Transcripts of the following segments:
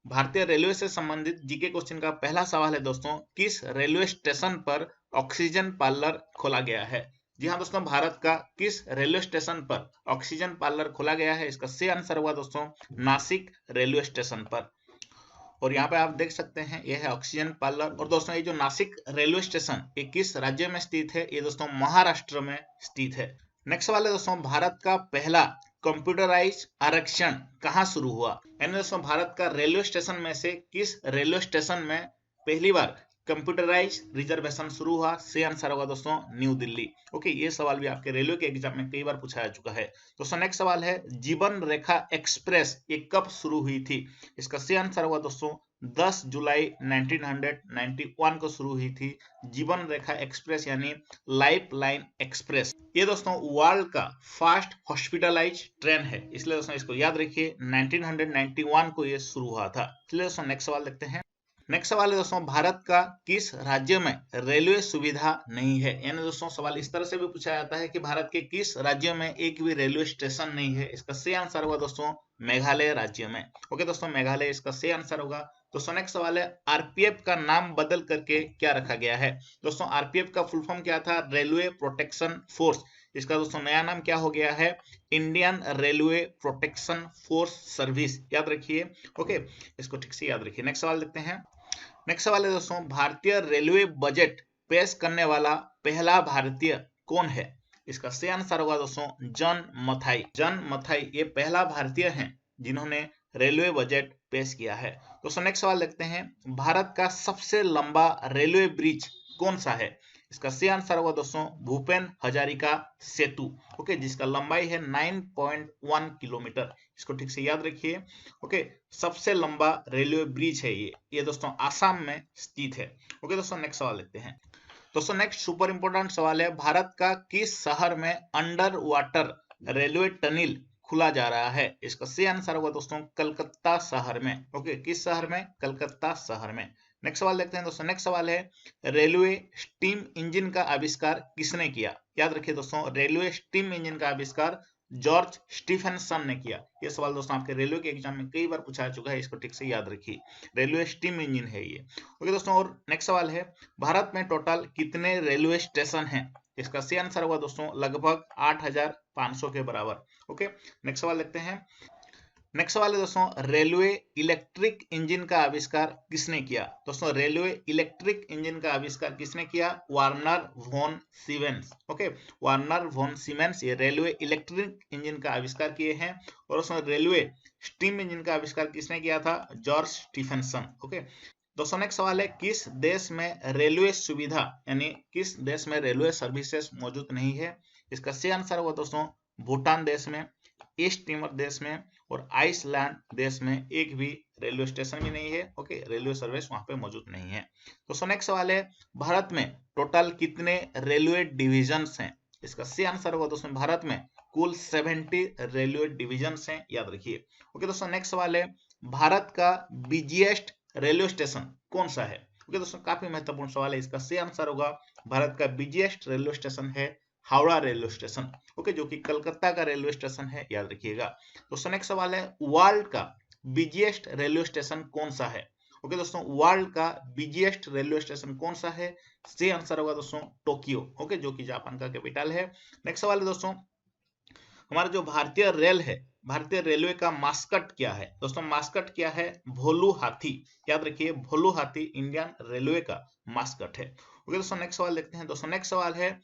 भारतीय रेलवे से संबंधित जीके क्वेश्चन का पहला सवाल है दोस्तों, किस रेलवे स्टेशन पर ऑक्सीजन पार्लर खोला गया है? जी हाँ दोस्तों, भारत का किस रेलवे स्टेशन पर ऑक्सीजन पार्लर खोला गया है? इसका सही आंसर होगा दोस्तों नासिक रेलवे स्टेशन पर। और यहाँ पे आप देख सकते हैं यह है ऑक्सीजन पार्लर। और दोस्तों ये जो नासिक रेलवे स्टेशन ये किस राज्य में स्थित है? ये दोस्तों महाराष्ट्र में स्थित है। नेक्स्ट सवाल है दोस्तों, भारत का पहला कंप्यूटराइज आरक्षण कहाँ शुरू हुआ? यानी दोस्तों भारत का रेलवे स्टेशन में से किस रेलवे स्टेशन में पहली बार कंप्यूटराइज रिजर्वेशन शुरू हुआ? सही आंसर होगा दोस्तों न्यू दिल्ली। ओके, ये सवाल भी आपके रेलवे के एग्जाम में कई बार पूछा जा चुका है। दोस्तों नेक्स्ट सवाल है, जीवन रेखा एक्सप्रेस ये कब शुरू हुई थी? इसका सही आंसर होगा दोस्तों 10 जुलाई 1991 को शुरू हुई थी जीवन रेखा एक्सप्रेस यानी लाइफ लाइन एक्सप्रेस। ये दोस्तों वर्ल्ड का फास्ट हॉस्पिटलाइज ट्रेन है, इसलिए दोस्तों इसको याद रखिए 1991 को ये शुरू हुआ था। चलिए दोस्तों नेक्स्ट सवाल देखते हैं। नेक्स्ट सवाल है दोस्तों, भारत का किस राज्य में रेलवे सुविधा नहीं है? यानी दोस्तों सवाल इस तरह से भी पूछा जाता है कि भारत के किस राज्य में एक भी रेलवे स्टेशन नहीं है? इसका सही आंसर होगा दोस्तों मेघालय राज्य में। ओके दोस्तों, मेघालय इसका सही आंसर होगा। दोस्तों नेक्स्ट सवाल है, आरपीएफ का नाम बदल करके क्या रखा गया है? दोस्तों आरपीएफ का फुल फॉर्म क्या था? Railway protection force. इसका दोस्तों नया नाम क्या हो गया है? Indian railway protection force service. याद रखिए। ओके, इसको ठीक से याद रखिए। नेक्स्ट सवाल देखते हैं। नेक्स्ट सवाल है दोस्तों, भारतीय रेलवे बजट पेश करने वाला पहला भारतीय कौन है? इसका सही आंसर होगा दोस्तों जॉन मथाई। जॉन मथाई ये पहला भारतीय हैं जिन्होंने रेलवे बजट पेश किया है। दोस्तों नेक्स्ट सवाल देखते हैं, भारत का सबसे लंबा रेलवे ब्रिज कौन सा है? इसका सही आंसर होगा दोस्तों भूपेन हजारिका सेतु। ओके, जिसका लंबाई है 9.1 किलोमीटर। इसको ठीक से याद रखिए। ओके, सबसे लंबा रेलवे ब्रिज है ये दोस्तों आसाम में स्थित है। ओके दोस्तों नेक्स्ट सवाल लेते हैं। दोस्तों नेक्स्ट सुपर इंपोर्टेंट सवाल है, भारत का किस शहर में अंडर वाटर रेलवे टनल खुला जा रहा है? इसका सही आंसर होगा दोस्तों कलकत्ता शहर में। ओके, किस शहर में? कलकत्ता शहर में। नेक्स्ट सवाल देखते हैं दोस्तों। नेक्स्ट सवाल है, रेलवे स्टीम इंजन का आविष्कार किसने किया? याद रखिए दोस्तों, रेलवे स्टीम इंजन का आविष्कार जॉर्ज स्टीफेंसन ने किया। ये सवाल दोस्तों आपके रेलवे के एग्जाम में कई बार पूछा जा चुका है, इसको ठीक से याद रखिए। रेलवे स्टीम इंजन है ये। ओके दोस्तों, और नेक्स्ट सवाल है, भारत में टोटल कितने रेलवे स्टेशन हैं? इसका सही आंसर होगा दोस्तों लगभग 8500 के बराबर। ओके, नेक्स्ट सवाल देखते हैं। नेक्स्ट सवाल है दोस्तों, रेलवे इलेक्ट्रिक इंजन का आविष्कार किसने किया? दोस्तों रेलवे इलेक्ट्रिक इंजन का आविष्कार किसने किया? Werner von Siemens. Okay, Werner von Siemens ये रेलवे इलेक्ट्रिक इंजन का आविष्कार किए हैं। और उसमें रेलवे स्टीम इंजन का आविष्कार किसने किया था? George Stephenson. ओके दोस्तों, नेक्स्ट सवाल है, किस देश में रेलवे सुविधा यानी किस देश में रेलवे सर्विसेज मौजूद नहीं है? इसका सही आंसर होगा दोस्तों भूटान देश में, ईस्ट तिमोर देश में और आइसलैंड देश में एक भी रेलवे स्टेशन भी नहीं है। ओके, रेलवे सर्विस वहां पे मौजूद नहीं है। दोस्तों नेक्स्ट सवाल है, भारत में टोटल कितने रेलवे डिविजन्स हैं? इसका सही आंसर होगा दोस्तों भारत में कुल 70 रेलवे डिविजन्स हैं, याद रखिए। ओके दोस्तों, नेक्स्ट सवाल है, भारत का बिजिएस्ट रेलवे स्टेशन कौन सा है? ओके दोस्तों, काफी महत्वपूर्ण सवाल है। इसका सही आंसर होगा भारत का बिजिएस्ट रेलवे स्टेशन है हावड़ा रेलवे स्टेशन। ओके, जो कि कलकत्ता का रेलवे स्टेशन है, याद रखिएगा। दोस्तों नेक्स्ट सवाल है, वर्ल्ड का बिजिएस्ट रेलवे स्टेशन कौन सा है? ओके दोस्तों, वर्ल्ड का बिजिएस्ट रेलवे स्टेशन कौन सा है? सही आंसर होगा दोस्तों टोक्यो। ओके, जो कि जापान का कैपिटल है। नेक्स्ट सवाल है दोस्तों, हमारा जो भारतीय रेल है, भारतीय रेलवे का मास्कट क्या है? दोस्तों मास्कट क्या है? भोलू हाथी। याद रखिए, भोलू हाथी इंडियन रेलवे का मास्कट है। ओके दोस्तों, नेक्स्ट सवाल देखते हैं। दोस्तों नेक्स्ट सवाल है,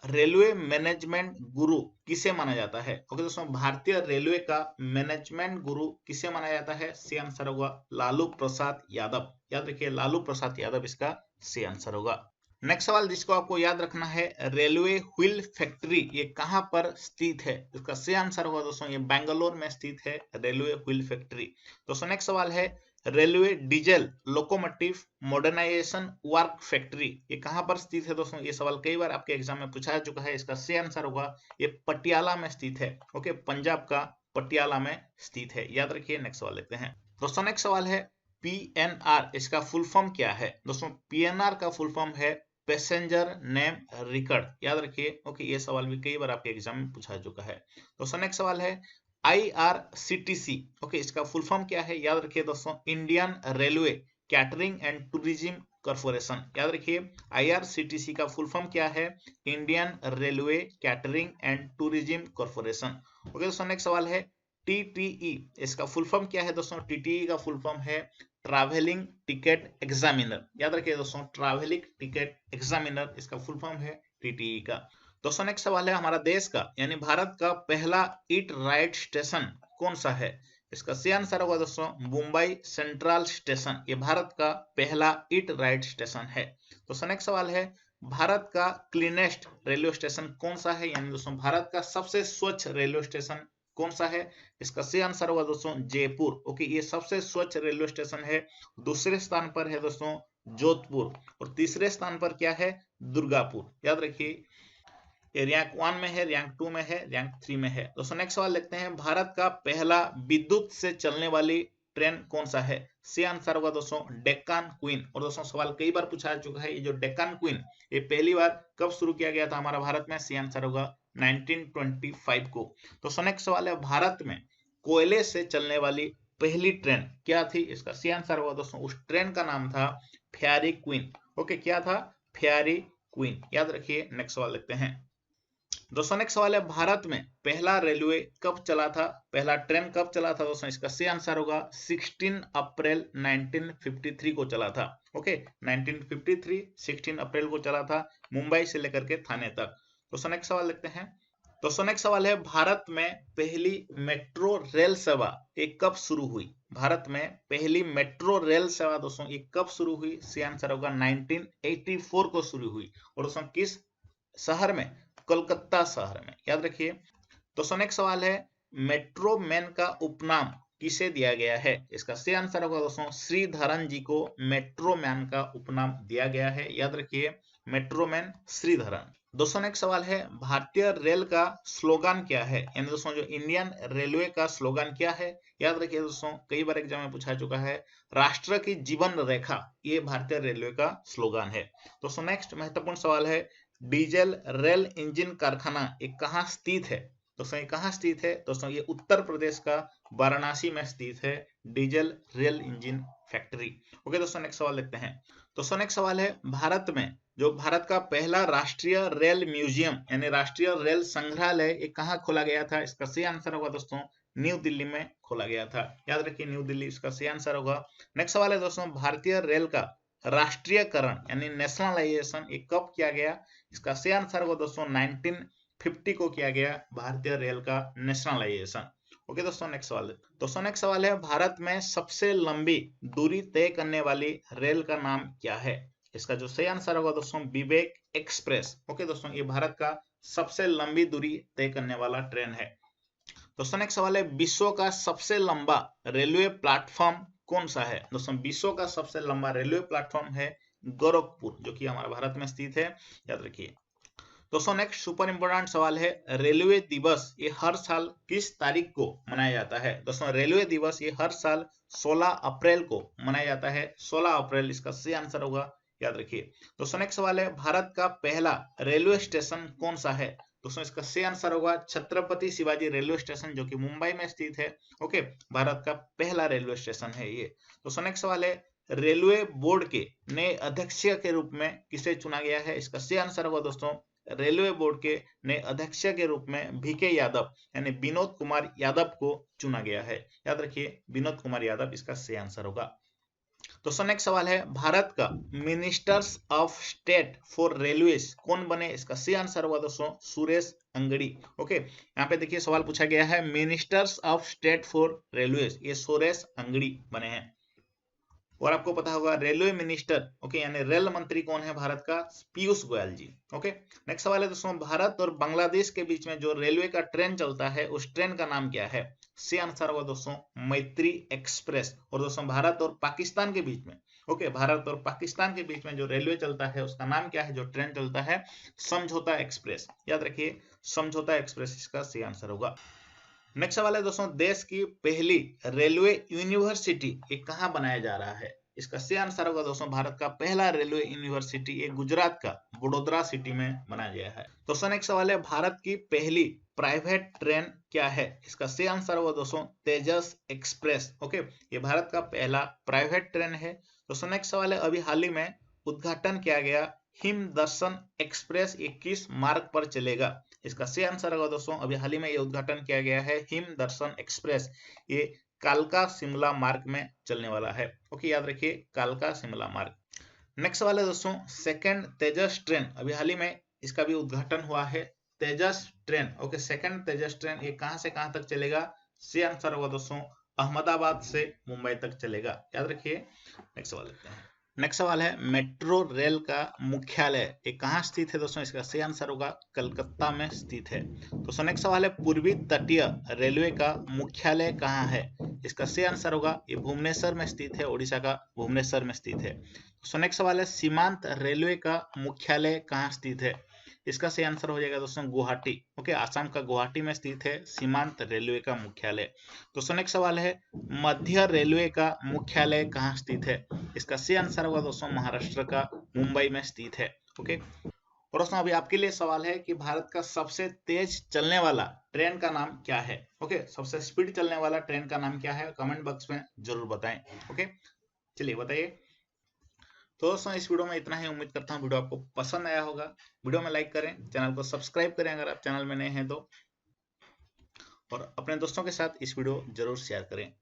रेलवे मैनेजमेंट गुरु किसे माना जाता है? ओके दोस्तों, भारतीय रेलवे का मैनेजमेंट गुरु किसे माना जाता है? सही आंसर होगा लालू प्रसाद यादव। याद रखिए, लालू प्रसाद यादव इसका सही आंसर होगा। नेक्स्ट सवाल जिसको आपको याद रखना है, रेलवे व्हील फैक्ट्री ये कहां पर स्थित है? इसका सही आंसर होगा दोस्तों ये बेंगलोर में स्थित है रेलवे व्हील फैक्ट्री। दोस्तों नेक्स्ट सवाल है, railway diesel locomotive modernisation work factory ये कहां पर स्थित है? दोस्तों ये सवाल कई बार आपके एग्जाम में पूछा जा चुका है, इसका सही आंसर होगा ये पटियाला में स्थित है। ओके, पंजाब का पटियाला में स्थित है, याद रखिए। नेक्स्ट सवाल लेते हैं। दोस्तों नेक्स्ट सवाल है, पीएनआर इसका फुल फॉर्म क्या है? दोस्तों पीएनआर का फुल फॉर्म है पैसेंजर नेम रिकॉर्ड, याद रखिए। ओके, ये सवाल भी कई बार आपके एग्जाम में पूछा जा चुका है। दोस्तों नेक्स्ट सवाल है, IRCTC, ओके, इसका फुल फॉर्म क्या है? याद रखिए दोस्तों, Indian railway catering and tourism corporation. याद रखिए, IRCTC का फुल फॉर्म क्या है? Indian railway catering and tourism corporation. Okay दोस्तों, नेक्स्ट सवाल है TTE, इसका फुल फॉर्म क्या है दोस्तों? TTE का फुल फॉर्म है ट्रैवलिंग टिकट एग्जामिनर। याद रखिए दोस्तों, ट्रैवलिंग टिकट एग्जामिनर, इसका फुल फॉर्म है TTE का। दोस्तों नेक्स्ट सवाल है हमारा देश का यानी भारत का पहला ईट राइट स्टेशन कौन सा है? इसका सही आंसर होगा दोस्तों मुंबई सेंट्रल स्टेशन। ये भारत का पहला ईट राइट स्टेशन है। दोस्तों नेक्स्ट सवाल है भारत का क्लीनेस्ट रेलवे स्टेशन कौन सा है? यानी दोस्तों भारत का सबसे स्वच्छ रेलवे स्टेशन कौन सा है? इसका सही आंसर होगा दोस्तों जयपुर। ओके, ये सबसे स्वच्छ रेलवे स्टेशन है। दूसरे स्थान पर है दोस्तों जोधपुर और तीसरे स्थान पर क्या है? दुर्गापुर। याद रखिए, ये रैंक 1 में है, रैंक 2 में है, रैंक 3 में है। दोस्तों नेक्स्ट सवाल देखते हैं भारत का पहला विद्युत से चलने वाली ट्रेन कौन सा है? सी आंसर होगा दोस्तों डेक्कन क्वीन। और दोस्तों सवाल कई बार पूछा जा चुका है, ये जो डेक्कन क्वीन ये पहली बार कब शुरू किया गया था हमारा भारत में? सी आंसर होगा 1925 को। दोस्तों नेक्स्ट सवाल है भारत में कोयले से चलने वाली पहली ट्रेन क्या थी? इसका सी आंसर होगा दोस्तों उस ट्रेन का नाम था फ्यारी क्वीन। ओके, क्या था? फ्यारी क्वीन। याद रखिए, नेक्स्ट सवाल देखते हैं। दोस्तों नेक्स्ट सवाल है भारत में पहला रेलवे कब चला था? पहला ट्रेन कब चला था दोस्तों? इसका सही आंसर होगा 16 अप्रैल 1953 को चला था। ओके, 1953 16 अप्रैल को चला था, मुंबई से लेकर के थाने तक। दोस्तों नेक्स्ट सवाल देखते हैं। दोस्तों नेक्स्ट सवाल है भारत में पहली मेट्रो रेल सेवा ये कब शुरू हुई? भारत में पहली मेट्रो रेल सेवा दोस्तों ये कब शुरू हुई? सही आंसर होगा 1984 को शुरू हुई। और दोस्तों किस शहर में? कोलकाता शहर में। याद रखिए। दोस्तों नेक्स्ट सवाल है मेट्रो मैन का उपनाम किसे दिया गया है? इसका सही आंसर होगा दोस्तों श्रीधरन जी को मेट्रो मैन का उपनाम दिया गया है। याद रखिए, मेट्रो मैन श्रीधरन। दोस्तों नेक्स्ट सवाल है भारतीय रेल का स्लोगन क्या है? यानी दोस्तों जो इंडियन रेलवे का स्लोगन क्या है? याद रखिए दोस्तों, कई बार एग्जाम में पूछा चुका है, राष्ट्र की जीवन रेखा, ये भारतीय रेलवे का स्लोगन है। दोस्तों नेक्स्ट महत्वपूर्ण सवाल है डीजल रेल इंजन कारखाना ये कहाँ स्थित है? दोस्तों ये कहाँ स्थित है? दोस्तों ये उत्तर प्रदेश का वाराणसी में स्थित है diesel rail engine factory. Okay दोस्तों नेक्स्ट सवाल देखते हैं। दोस्तों नेक्स्ट सवाल है भारत में जो भारत का पहला राष्ट्रीय रेल म्यूजियम यानी राष्ट्रीय रेल संग्रहालय ये कहाँ खोला गया था? इसका सही आंसर होगा दोस्तों न्यू दिल्ली में खोला गया था। याद रखिए, न्यू दिल्ली इसका सही आंसर होगा। नेक्स्ट सवाल है दोस्तों भारतीय रेल का राष्ट्रीयकरण यानी नेशनलाइजेशन ये कब किया गया? इसका सही आंसर होगा दोस्तों 1950 को किया गया भारतीय रेल का नेशनलाइजेशन। ओके दोस्तों नेक्स्ट सवाल। दोस्तों नेक्स्ट सवाल है भारत में सबसे लंबी दूरी तय करने वाली रेल का नाम क्या है? इसका जो सही आंसर होगा दोस्तों विवेक एक्सप्रेस। ओके दोस्तों, ये भारत का सबसे लंबी दूरी तय करने वाला ट्रेन है। दोस्तों नेक्स्ट सवाल है विश्व का सबसे लंबा रेलवे प्लेटफॉर्म कौन सा है? दोस्तों विश्व का सबसे लंबा रेलवे प्लेटफॉर्म है गोरखपुर, जो कि हमारे भारत में स्थित है। याद रखिए। दोस्तों नेक्स्ट सुपर इंपोर्टेंट सवाल है रेलवे दिवस ये हर साल किस तारीख को मनाया जाता है? दोस्तों रेलवे दिवस ये हर साल 16 अप्रैल को मनाया जाता है। 16 अप्रैल इसका सही आंसर होगा। याद रखिए। दोस्तों नेक्स्ट सवाल है भारत का पहला रेलवे स्टेशन कौन सा है? दोस्तों इसका सही आंसर होगा छत्रपति शिवाजी रेलवे स्टेशन, जो कि मुंबई में स्थित है। ओके, भारत का पहला रेलवे स्टेशन है ये। दोस्तों नेक्स्ट सवाल है रेलवे बोर्ड के नए अध्यक्ष के रूप में किसे चुना गया है? इसका सही आंसर होगा दोस्तों रेलवे बोर्ड के नए अध्यक्ष के रूप में VK यादव यानी विनोद कुमार यादव को चुना गया है। याद रखिए, विनोद कुमार यादव इसका सही आंसर होगा। दोस्तों नेक्स्ट सवाल है भारत का ministers of state for railways कौन बने? इसका सही आंसर होगा दोस्तों सुरेश अंगड़ी। ओके, यहाँ पे देखिए सवाल पूछा गया है ministers of state for railways, ये सुरेश अंगड़ी बने हैं। और आपको पता होगा रेलवे मिनिस्टर ओके यानी रेल मंत्री कौन है भारत का? पीयूष गोयल जी। ओके, नेक्स्ट सवाल है दोस्तों भारत और बांग्लादेश के बीच में जो रेलवे का ट्रेन चलता है उस ट्रेन का नाम क्या है? सी आंसर होगा दोस्तों मैत्री एक्सप्रेस। और दोस्तों भारत और पाकिस्तान के बीच में ओके भारत और पाकिस्तान के बीच में जो रेलवे चलता है उसका नाम क्या है? जो ट्रेन चलता है समझौता एक्सप्रेस। याद रखिए, समझौता एक्सप्रेस इसका सही आंसर होगा। नेक्स्ट सवाल है दोस्तों देश की पहली रेलवे यूनिवर्सिटी ये कहाँ बनाया जा रहा है? इसका सही आंसर होगा दोस्तों भारत का पहला रेलवे यूनिवर्सिटी ये गुजरात का वडोदरा सिटी में बनाया गया है। दोस्तों नेक्स्ट सवाल है भारत की पहली प्राइवेट ट्रेन क्या है? इसका सही आंसर होगा दोस्तों तेजस एक्सप्रेस। ओके, ये भारत का पहला प्राइवेट ट्रेन है। दोस्तों नेक्स्ट सवाल है अभी हाल ही में उद्घाटन किया गया हिम दर्शन एक्सप्रेस ये किस मार्ग पर चलेगा? इसका सही आंसर होगा दोस्तों अभी हाल ही में ये उद्घाटन किया गया है हिम दर्शन एक्सप्रेस, ये कालका शिमला मार्ग में चलने वाला है। ओके, याद रखिए कालका शिमला मार्ग। नेक्स्ट सवाल है दोस्तों सेकंड तेजस ट्रेन अभी हाल ही में इसका भी उद्घाटन हुआ है तेजस ट्रेन। ओके, सेकंड तेजस ट्रेन ये कहां से कहां तक चलेगा? सही आंसर होगा दोस्तों अहमदाबाद से मुंबई तक चलेगा, याद रखिए। नेक्स्ट सवाल लेते हैं। नेक्स्ट सवाल है मेट्रो रेल का मुख्यालय ये कहाँ स्थित है? दोस्तों इसका सही आंसर होगा कलकत्ता में स्थित है। दोस्तों नेक्स्ट सवाल है पूर्वी तटीय रेलवे का मुख्यालय कहाँ है? इसका सही आंसर होगा ये भुवनेश्वर में स्थित है, ओडिशा का भुवनेश्वर में स्थित है। दोस्तों नेक्स्ट सवाल है सीमांत रेलवे का मुख्यालय कहाँ स्थित है? इसका सही आंसर हो जाएगा दोस्तों गुवाहाटी। ओके, आसाम का गुवाहाटी में स्थित है सीमांत रेलवे का मुख्यालय। दोस्तों नेक्स्ट सवाल है मध्य रेलवे का मुख्यालय कहाँ स्थित है? इसका सही आंसर होगा दोस्तों महाराष्ट्र का मुंबई में स्थित है। ओके, और दोस्तों अभी आपके लिए सवाल है कि भारत का सबसे तेज चलने वाला ट्रेन का नाम क्या है? ओके, सबसे स्पीड चलने वाला ट्रेन का नाम क्या है? कमेंट बॉक्स में जरूर बताएं। ओके, चलिए बताइए। तो दोस्तों इस वीडियो में इतना ही, उम्मीद करता हूँ वीडियो आपको पसंद आया होगा। वीडियो में लाइक करें, चैनल को सब्सक्राइब करें अगर आप चैनल में नए हैं तो, और अपने दोस्तों के साथ इस वीडियो जरूर शेयर करें।